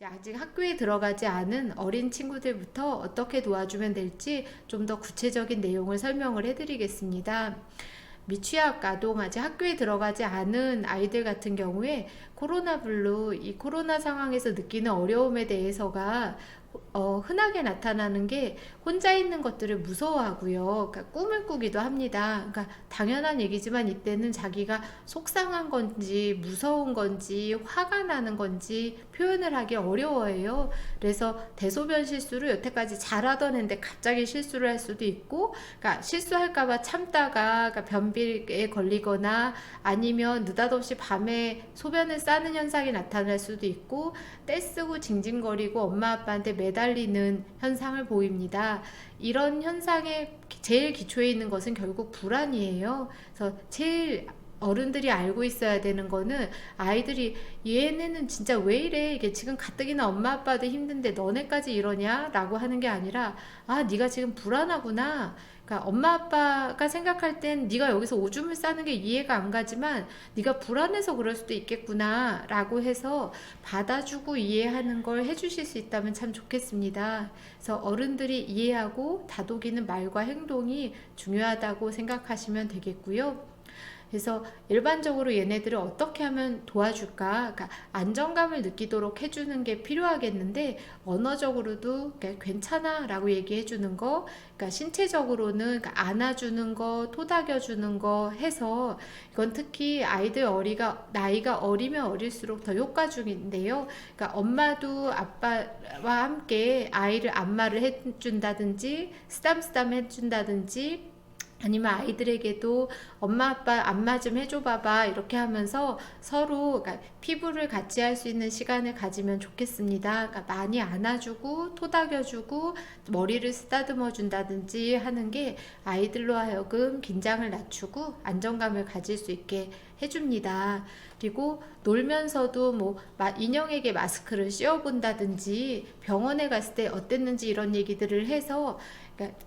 아직 학교에 들어가지 않은 어린 친구들부터 어떻게 도와주면 될지 좀 더 구체적인 내용을 설명을 해드리겠습니다. 미취학 아동, 아직 학교에 들어가지 않은 아이들 같은 경우에 코로나 블루, 이 코로나 상황에서 느끼는 어려움에 대해서가 흔하게 나타나는 게 혼자 있는 것들을 무서워하고요. 그러니까 꿈을 꾸기도 합니다. 그러니까 당연한 얘기지만 이때는 자기가 속상한 건지 무서운 건지 화가 나는 건지 표현을 하기 어려워해요. 그래서 대소변 실수를 여태까지 잘하던 애인데 갑자기 실수를 할 수도 있고, 그러니까 실수할까봐 참다가 그러니까 변비에 걸리거나 아니면 느닷없이 밤에 소변을 싸는 현상이 나타날 수도 있고, 떼쓰고 징징거리고 엄마 아빠한테 매달리는 현상을 보입니다. 이런 현상의 제일 기초에 있는 것은 결국 불안이에요. 그래서 제일 어른들이 알고 있어야 되는 거는 아이들이 얘네는 진짜 왜 이래, 이게 지금 가뜩이나 엄마 아빠도 힘든데 너네까지 이러냐 라고 하는 게 아니라, 아 네가 지금 불안하구나. 그러니까 엄마 아빠가 생각할 땐 네가 여기서 오줌을 싸는 게 이해가 안 가지만 네가 불안해서 그럴 수도 있겠구나 라고 해서 받아주고 이해하는 걸 해주실 수 있다면 참 좋겠습니다. 그래서 어른들이 이해하고 다독이는 말과 행동이 중요하다고 생각하시면 되겠고요. 그래서 일반적으로 얘네들을 어떻게 하면 도와줄까? 그러니까 안정감을 느끼도록 해주는 게 필요하겠는데, 언어적으로도 괜찮아 라고 얘기해 주는 거, 그러니까 신체적으로는 그러니까 안아주는 거, 토닥여주는 거 해서, 이건 특히 아이들 나이가 어리면 어릴수록 더 효과적인데요. 그러니까 엄마도 아빠와 함께 아이를 안마를 해준다든지 쓰담쓰담 해준다든지, 아니면 아이들에게도 엄마 아빠 안마 좀 해줘 봐봐 이렇게 하면서 서로, 그러니까 피부를 같이 할 수 있는 시간을 가지면 좋겠습니다. 그러니까 많이 안아주고 토닥여주고 머리를 쓰다듬어 준다든지 하는 게 아이들로 하여금 긴장을 낮추고 안정감을 가질 수 있게 해줍니다. 그리고 놀면서도 뭐 인형에게 마스크를 씌워 본다든지 병원에 갔을 때 어땠는지 이런 얘기들을 해서, 그러니까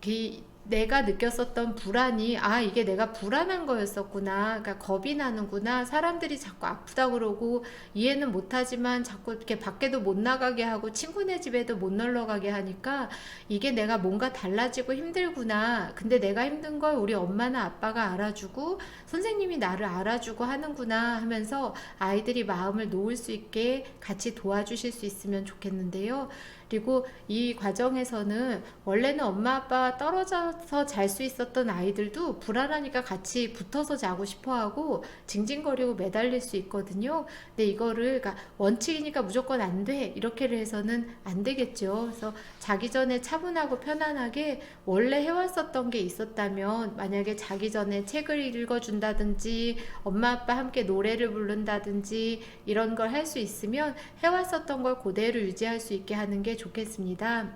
내가 느꼈었던 불안이, 아 이게 내가 불안한 거였었구나, 그러니까 겁이 나는구나, 사람들이 자꾸 아프다 그러고 이해는 못하지만 자꾸 이렇게 밖에도 못 나가게 하고 친구네 집에도 못 놀러 가게 하니까 이게 내가 뭔가 달라지고 힘들구나, 근데 내가 힘든 걸 우리 엄마나 아빠가 알아주고 선생님이 나를 알아주고 하는구나 하면서 아이들이 마음을 놓을 수 있게 같이 도와주실 수 있으면 좋겠는데요. 그리고 이 과정에서는 원래는 엄마 아빠와 떨어져서 잘 수 있었던 아이들도 불안하니까 같이 붙어서 자고 싶어 하고 징징거리고 매달릴 수 있거든요. 근데 이거를, 그러니까 원칙이니까 무조건 안 돼 이렇게를 해서는 안 되겠죠. 그래서 자기 전에 차분하고 편안하게 원래 해왔었던 게 있었다면, 만약에 자기 전에 책을 읽어준다든지 엄마 아빠 함께 노래를 부른다든지 이런 걸 할 수 있으면 해왔었던 걸 그대로 유지할 수 있게 하는 게 좋겠습니다.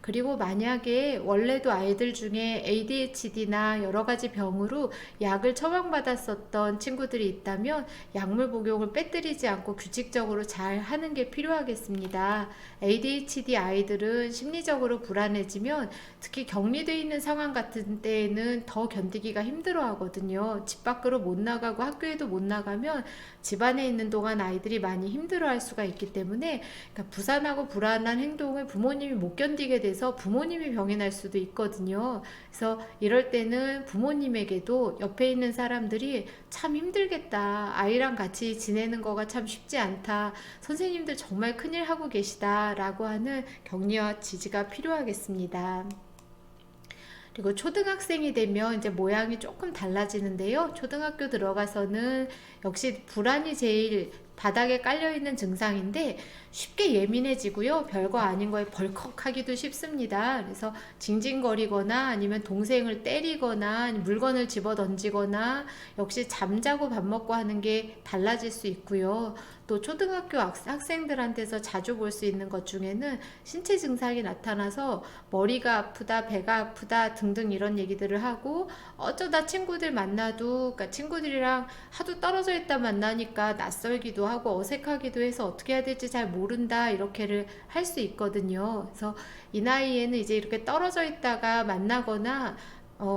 그리고 만약에 원래도 아이들 중에 ADHD나 여러 가지 병으로 약을 처방받았었던 친구들이 있다면 약물 복용을 빼뜨리지 않고 규칙적으로 잘 하는 게 필요하겠습니다. ADHD 아이들은 심리적으로 불안해지면 특히 격리되어 있는 상황 같은 때에는 더 견디기가 힘들어 하거든요. 집 밖으로 못 나가고 학교에도 못 나가면 집안에 있는 동안 아이들이 많이 힘들어 할 수가 있기 때문에, 그러니까 부산하고 불안한 행동을 부모님이 못 견디게 돼서 부모님이 병이 날 수도 있거든요. 그래서 이럴 때는 부모님에게도 옆에 있는 사람들이 참 힘들겠다, 아이랑 같이 지내는 거가 참 쉽지 않다, 선생님들 정말 큰일 하고 계시다 라고 하는 격려와 지지가 필요하겠습니다. 그리고 초등학생이 되면 이제 모양이 조금 달라지는데요. 초등학교 들어가서는 역시 불안이 제일 바닥에 깔려있는 증상인데 쉽게 예민해지고요. 별거 아닌 거에 벌컥하기도 쉽습니다. 그래서 징징거리거나 아니면 동생을 때리거나 물건을 집어 던지거나, 역시 잠자고 밥 먹고 하는 게 달라질 수 있고요. 또 초등학교 학생들한테서 자주 볼 수 있는 것 중에는 신체 증상이 나타나서 머리가 아프다, 배가 아프다 등등 이런 얘기들을 하고, 어쩌다 친구들 만나도, 그러니까 친구들이랑 하도 떨어져 있다 만나니까 낯설기도 하고 어색하기도 해서 어떻게 해야 될지 잘 모른다 이렇게를 할 수 있거든요. 그래서 이 나이에는 이제 이렇게 떨어져 있다가 만나거나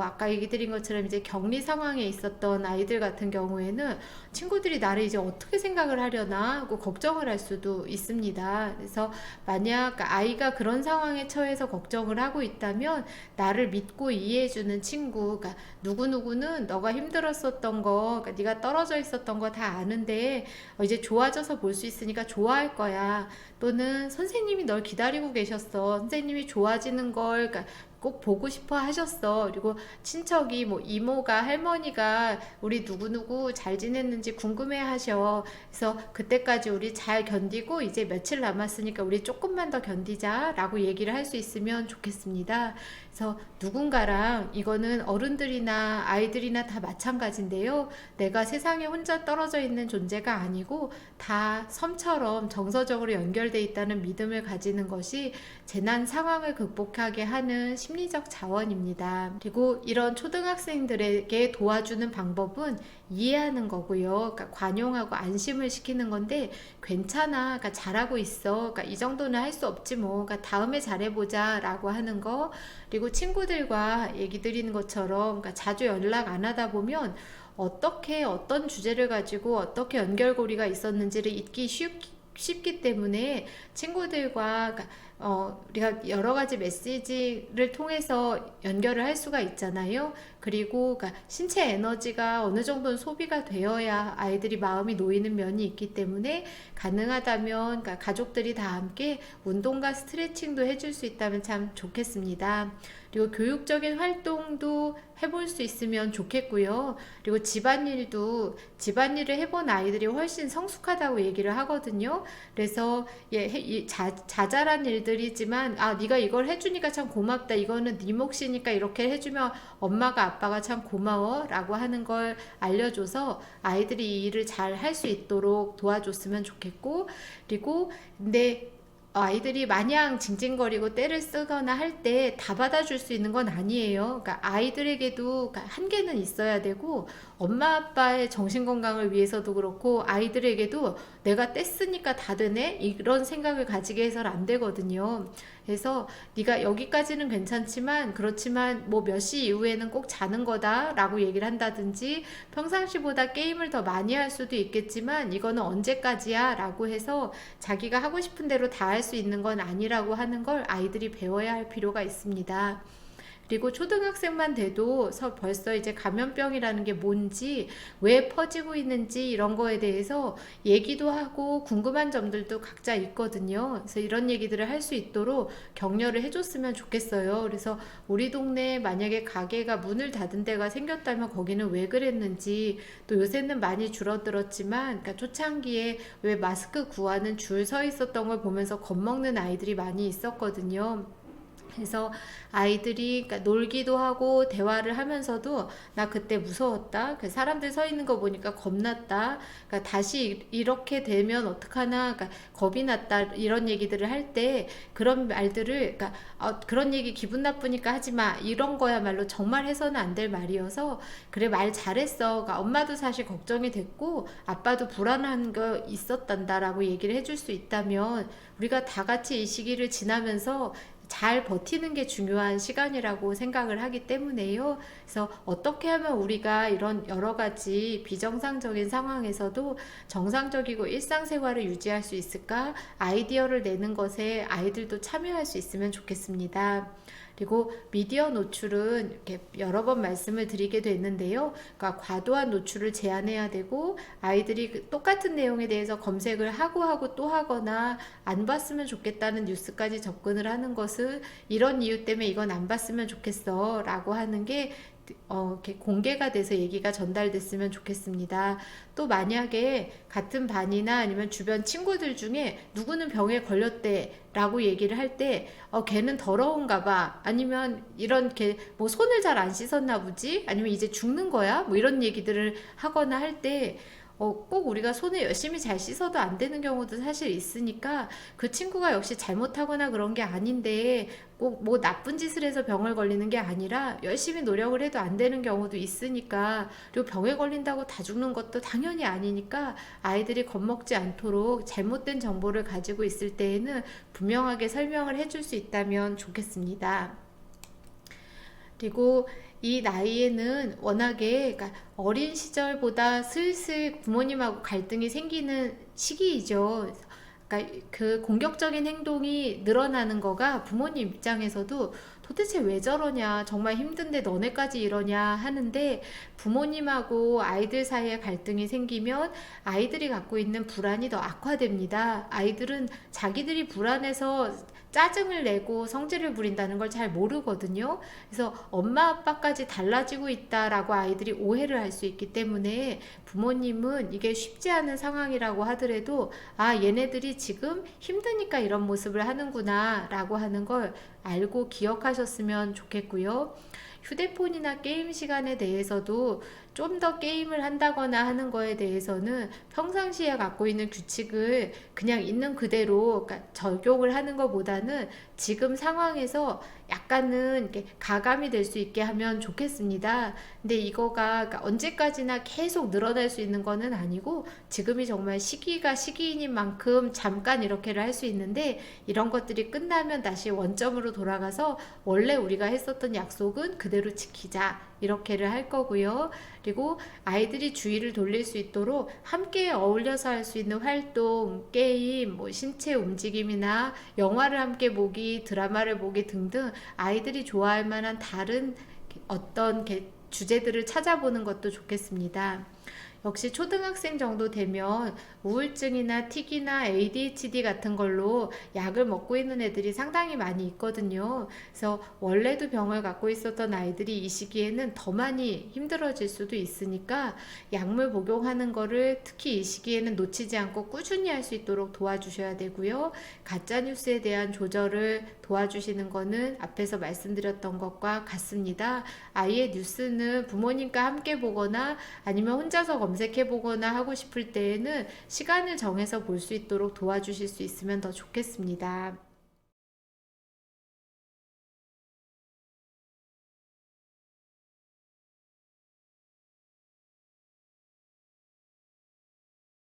아까 얘기 드린 것처럼 이제 격리 상황에 있었던 아이들 같은 경우에는 친구들이 나를 이제 어떻게 생각을 하려나 하고 걱정을 할 수도 있습니다. 그래서 만약 아이가 그런 상황에 처해서 걱정을 하고 있다면 나를 믿고 이해해주는 친구, 그러니까 누구누구는 너가 힘들었었던 거, 그러니까 네가 떨어져 있었던 거 다 아는데 이제 좋아져서 볼 수 있으니까 좋아할 거야. 또는 선생님이 널 기다리고 계셨어. 선생님이 좋아지는 걸, 그러니까 꼭 보고 싶어 하셨어. 그리고 친척이 뭐 이모가 할머니가 우리 누구누구 잘 지냈는지 궁금해 하셔. 그래서 그때까지 우리 잘 견디고 이제 며칠 남았으니까 우리 조금만 더 견디자 라고 얘기를 할 수 있으면 좋겠습니다. 그래서 누군가랑, 이거는 어른들이나 아이들이나 다 마찬가지인데요. 내가 세상에 혼자 떨어져 있는 존재가 아니고 다 섬처럼 정서적으로 연결돼 있다는 믿음을 가지는 것이 재난 상황을 극복하게 하는 심리적 자원입니다. 그리고 이런 초등학생들에게 도와주는 방법은 이해하는 거고요. 그러니까 관용하고 안심을 시키는 건데, 괜찮아, 그러니까 잘하고 있어, 그러니까 이 정도는 할 수 없지 뭐, 그러니까 다음에 잘해보자 라고 하는 거. 그리고 친구들과 얘기 드리는 것처럼, 그러니까 자주 연락 안 하다 보면 어떻게 어떤 주제를 가지고 어떻게 연결고리가 있었는지를 잊기 쉽기 때문에 친구들과, 그러니까 우리가 여러 가지 메시지를 통해서 연결을 할 수가 있잖아요. 그리고 그러니까 신체 에너지가 어느 정도는 소비가 되어야 아이들이 마음이 놓이는 면이 있기 때문에 가능하다면, 그러니까 가족들이 다 함께 운동과 스트레칭도 해줄 수 있다면 참 좋겠습니다. 그리고 교육적인 활동도 해볼 수 있으면 좋겠고요. 그리고 집안일을 해본 아이들이 훨씬 성숙하다고 얘기를 하거든요. 그래서 자잘한 일들이지만, 네가 이걸 해주니까 참 고맙다, 이거는 네 몫이니까 이렇게 해주면 엄마가 아빠가 참 고마워 라고 하는 걸 알려줘서 아이들이 이 일을 잘 할 수 있도록 도와줬으면 좋겠고, 그리고 근데 아이들이 마냥 징징거리고 떼를 쓰거나 할 때 다 받아줄 수 있는 건 아니에요. 그러니까 아이들에게도, 그러니까 한계는 있어야 되고, 엄마 아빠의 정신건강을 위해서도 그렇고 아이들에게도 내가 뗐으니까 다 되네 이런 생각을 가지게 해서는 안 되거든요. 그래서 네가 여기까지는 괜찮지만, 그렇지만 뭐 몇 시 이후에는 꼭 자는 거다 라고 얘기를 한다든지, 평상시보다 게임을 더 많이 할 수도 있겠지만 이거는 언제까지야 라고 해서 자기가 하고 싶은 대로 다 할 수 있는 건 아니라고 하는 걸 아이들이 배워야 할 필요가 있습니다. 그리고 초등학생만 돼도 벌써 이제 감염병이라는 게 뭔지, 왜 퍼지고 있는지 이런 거에 대해서 얘기도 하고 궁금한 점들도 각자 있거든요. 그래서 이런 얘기들을 할 수 있도록 격려를 해줬으면 좋겠어요. 그래서 우리 동네에 만약에 가게가 문을 닫은 데가 생겼다면 거기는 왜 그랬는지, 또 요새는 많이 줄어들었지만, 그러니까 초창기에 왜 마스크 구하는 줄 서 있었던 걸 보면서 겁먹는 아이들이 많이 있었거든요. 그래서 아이들이, 그러니까 놀기도 하고 대화를 하면서도 나 그때 무서웠다, 그 사람들 서 있는 거 보니까 겁났다, 그러니까 다시 이렇게 되면 어떡하나, 그러니까 겁이 났다, 이런 얘기들을 할 때 그런 말들을, 그러니까 그런 얘기 기분 나쁘니까 하지마 이런 거야말로 정말 해서는 안 될 말이어서, 그래 말 잘했어, 그러니까 엄마도 사실 걱정이 됐고 아빠도 불안한 거 있었단다 라고 얘기를 해줄 수 있다면, 우리가 다 같이 이 시기를 지나면서 잘 버티는 게 중요한 시간이라고 생각을 하기 때문에요. 그래서 어떻게 하면 우리가 이런 여러 가지 비정상적인 상황에서도 정상적이고 일상생활을 유지할 수 있을까? 아이디어를 내는 것에 아이들도 참여할 수 있으면 좋겠습니다. 그리고 미디어 노출은 이렇게 여러 번 말씀을 드리게 됐는데요. 그러니까 과도한 노출을 제한해야 되고, 아이들이 똑같은 내용에 대해서 검색을 하고 또 하거나 안 봤으면 좋겠다는 뉴스까지 접근을 하는 것은 이런 이유 때문에 이건 안 봤으면 좋겠어 라고 하는 게 이렇게 공개가 돼서 얘기가 전달됐으면 좋겠습니다. 또 만약에 같은 반이나 아니면 주변 친구들 중에 누구는 병에 걸렸대 라고 얘기를 할 때 걔는 더러운가 봐, 아니면 이런 뭐 손을 잘 안 씻었나 보지, 아니면 이제 죽는 거야, 뭐 이런 얘기들을 하거나 할 때 꼭 우리가 손을 열심히 잘 씻어도 안 되는 경우도 사실 있으니까, 그 친구가 역시 잘못하거나 그런 게 아닌데 꼭 뭐 나쁜 짓을 해서 병을 걸리는 게 아니라 열심히 노력을 해도 안 되는 경우도 있으니까, 그리고 병에 걸린다고 다 죽는 것도 당연히 아니니까 아이들이 겁먹지 않도록 잘못된 정보를 가지고 있을 때에는 분명하게 설명을 해줄 수 있다면 좋겠습니다. 그리고 이 나이에는 워낙에 그러니까 어린 시절보다 슬슬 부모님하고 갈등이 생기는 시기이죠. 그러니까 그 공격적인 행동이 늘어나는 거가 부모님 입장에서도 도대체 왜 저러냐, 정말 힘든데 너네까지 이러냐 하는데, 부모님하고 아이들 사이에 갈등이 생기면 아이들이 갖고 있는 불안이 더 악화됩니다. 아이들은 자기들이 불안해서 짜증을 내고 성질을 부린다는 걸 잘 모르거든요. 그래서 엄마 아빠까지 달라지고 있다라고 아이들이 오해를 할 수 있기 때문에, 부모님은 이게 쉽지 않은 상황이라고 하더라도 아, 얘네들이 지금 힘드니까 이런 모습을 하는구나 라고 하는 걸 알고 기억하셨으면 좋겠고요. 휴대폰이나 게임 시간에 대해서도 좀 더 게임을 한다거나 하는 거에 대해서는 평상시에 갖고 있는 규칙을 그냥 있는 그대로, 그러니까 적용을 하는 것보다는 지금 상황에서 약간은 이렇게 가감이 될 수 있게 하면 좋겠습니다. 근데 이거가 그러니까 언제까지나 계속 늘어날 수 있는 거는 아니고, 지금이 정말 시기가 시기인 만큼 잠깐 이렇게를 할 수 있는데, 이런 것들이 끝나면 다시 원점으로 돌아가서 원래 우리가 했었던 약속은 그대로 지키자, 이렇게를 할 거고요. 그리고 아이들이 주의를 돌릴 수 있도록 함께 어울려서 할 수 있는 활동, 게임, 뭐 신체 움직임이나 영화를 함께 보기, 드라마를 보기 등등 아이들이 좋아할 만한 다른 어떤 주제들을 찾아보는 것도 좋겠습니다. 역시 초등학생 정도 되면 우울증이나 틱이나 ADHD 같은 걸로 약을 먹고 있는 애들이 상당히 많이 있거든요. 그래서 원래도 병을 갖고 있었던 아이들이 이 시기에는 더 많이 힘들어질 수도 있으니까, 약물 복용하는 거를 특히 이 시기에는 놓치지 않고 꾸준히 할 수 있도록 도와주셔야 되고요. 가짜뉴스에 대한 조절을 도와주시는 거는 앞에서 말씀드렸던 것과 같습니다. 아이의 뉴스는 부모님과 함께 보거나 아니면 혼자서 검색해 보거나 하고 싶을 때에는 시간을 정해서 볼 수 있도록 도와주실 수 있으면 더 좋겠습니다.